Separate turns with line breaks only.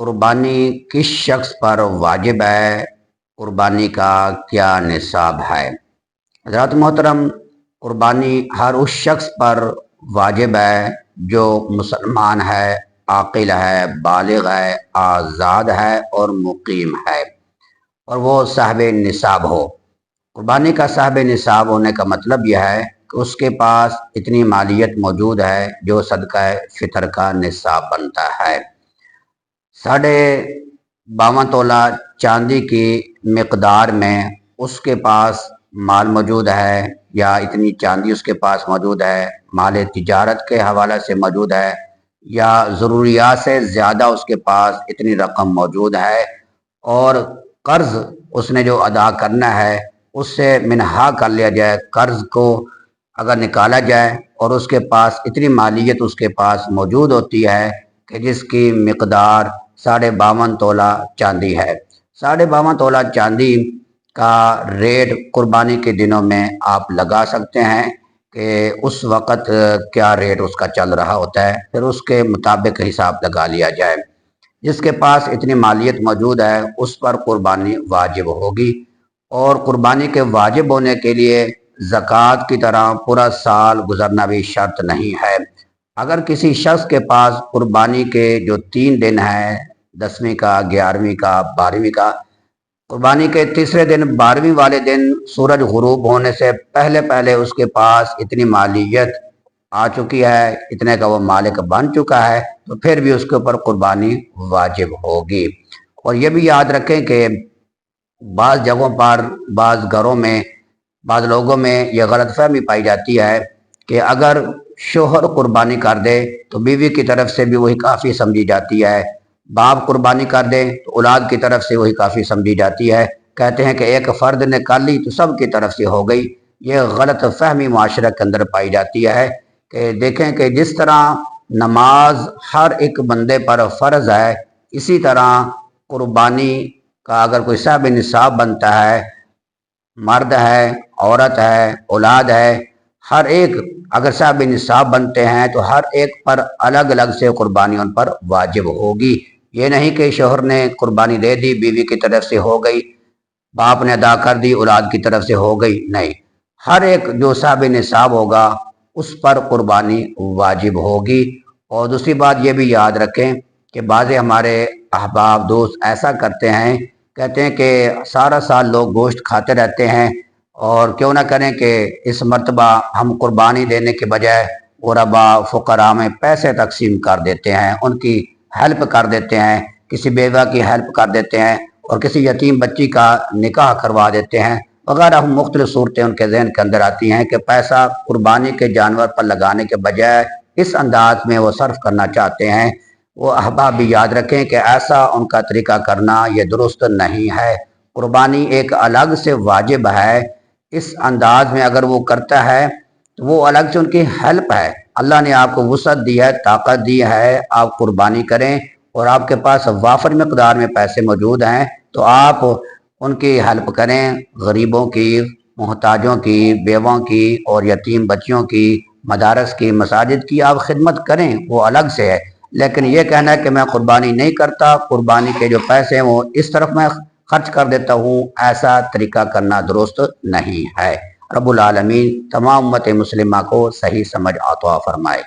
कुर्बानी किस शख्स पर वाजिब है? कुर्बानी का क्या निसाब है? हज़रात मोहतरम, कुर्बानी हर उस शख्स पर वाजिब है जो मुसलमान है, आकिल है, बालिग है, आज़ाद है और मुकीम है, और वो साहिब निसाब हो। कुर्बानी का साहिब निसाब होने का मतलब यह है कि उसके पास इतनी मालियत मौजूद है जो सदका फ़ितर का निसाब बनता है। 52 तोला चांदी की मिकदार में उसके पास माल मौजूद है, या इतनी चांदी उसके पास मौजूद है, माल तिजारत के हवाले से मौजूद है, या ज़रूरियात से ज़्यादा उसके पास इतनी रकम मौजूद है, और कर्ज़ उसने जो अदा करना है उससे मिनहा कर लिया जाए, कर्ज़ को अगर निकाला जाए और उसके पास इतनी मालियत उसके पास मौजूद होती है कि जिसकी मिकदार 52 तोला चांदी है। 52 तोला चांदी का रेट कुर्बानी के दिनों में आप लगा सकते हैं कि उस वक़्त क्या रेट उसका चल रहा होता है, फिर उसके मुताबिक हिसाब लगा लिया जाए। जिसके पास इतनी मालियत मौजूद है उस पर कुर्बानी वाजिब होगी, और कुर्बानी के वाजिब होने के लिए ज़कात की तरह पूरा साल गुजरना भी शर्त नहीं है। अगर किसी शख्स के पास कुर्बानी के जो 3 दिन हैं, 10वीं का, 11वीं का, 12वीं का, कुर्बानी के तीसरे दिन 12वीं वाले दिन सूरज गुरूब होने से पहले पहले उसके पास इतनी मालियत आ चुकी है, इतने का वो मालिक बन चुका है, तो फिर भी उसके ऊपर कुर्बानी वाजिब होगी। और ये भी याद रखें कि बाज़ जगहों पर, बाज़ घरों में, बाज़ लोगों में यह गलतफहमी पाई जाती है कि अगर शोहर कुर्बानी कर दे तो बीवी की तरफ से भी वही काफ़ी समझी जाती है, बाप कुर्बानी कर दे तो औलाद की तरफ से वही काफ़ी समझी जाती है। कहते हैं कि एक फ़र्द ने कर ली तो सब की तरफ से हो गई। ये गलत फहमी माशरे के अंदर पाई जाती है कि देखें कि जिस तरह नमाज हर एक बंदे पर फ़र्ज़ है, इसी तरह कुर्बानी का अगर कोई साहिब निसाब बनता है, मर्द है, औरत है, औलाद है, हर एक अगर साहिब निसाब बनते हैं तो हर एक पर अलग अलग से कुर्बानी उन पर वाजिब होगी। ये नहीं कि शोहर ने कुर्बानी दे दी, बीवी की तरफ से हो गई, बाप ने अदा कर दी, औलाद की तरफ से हो गई, नहीं, हर एक जो साहिब निसाब होगा उस पर कुर्बानी वाजिब होगी। और दूसरी बात ये भी याद रखें कि बाज़ हमारे अहबाब दोस्त ऐसा करते हैं, कहते हैं कि सारा साल लोग गोश्त खाते रहते हैं, और क्यों ना करें कि इस मर्तबा हम कुर्बानी देने के बजाय गुरबा फ़ुक़रा में पैसे तकसीम कर देते हैं, उनकी हेल्प कर देते हैं, किसी बेवा की हेल्प कर देते हैं, और किसी यतीम बच्ची का निकाह करवा देते हैं वगैरह। मुख्तलिफ सूरतें उनके जहन के अंदर आती हैं कि पैसा कुर्बानी के जानवर पर लगाने के बजाय इस अंदाज में वो सर्फ करना चाहते हैं। वो अहबाब भी याद रखें कि ऐसा उनका तरीका करना ये दुरुस्त नहीं है। कुर्बानी एक अलग से वाजिब है, इस अंदाज में अगर वो करता है तो वो अलग से उनकी हेल्प है। अल्लाह ने आपको वुसअत दी है, ताकत दी है, आप कुर्बानी करें, और आपके पास वाफर मकदार में पैसे मौजूद हैं तो आप उनकी हेल्प करें, गरीबों की, मोहताजों की, बेवों की और यतीम बच्चियों की, मदारस की, मसाजिद की आप खिदमत करें, वो अलग से है। लेकिन ये कहना है कि मैं कुर्बानी नहीं करता, कुर्बानी के जो पैसे हैं वो इस तरफ मैं खर्च कर देता हूँ, ऐसा तरीका करना दुरुस्त नहीं है। रब्बुल आलमीन तमाम उम्मत मुस्लिमा को सही समझ अता फरमाए।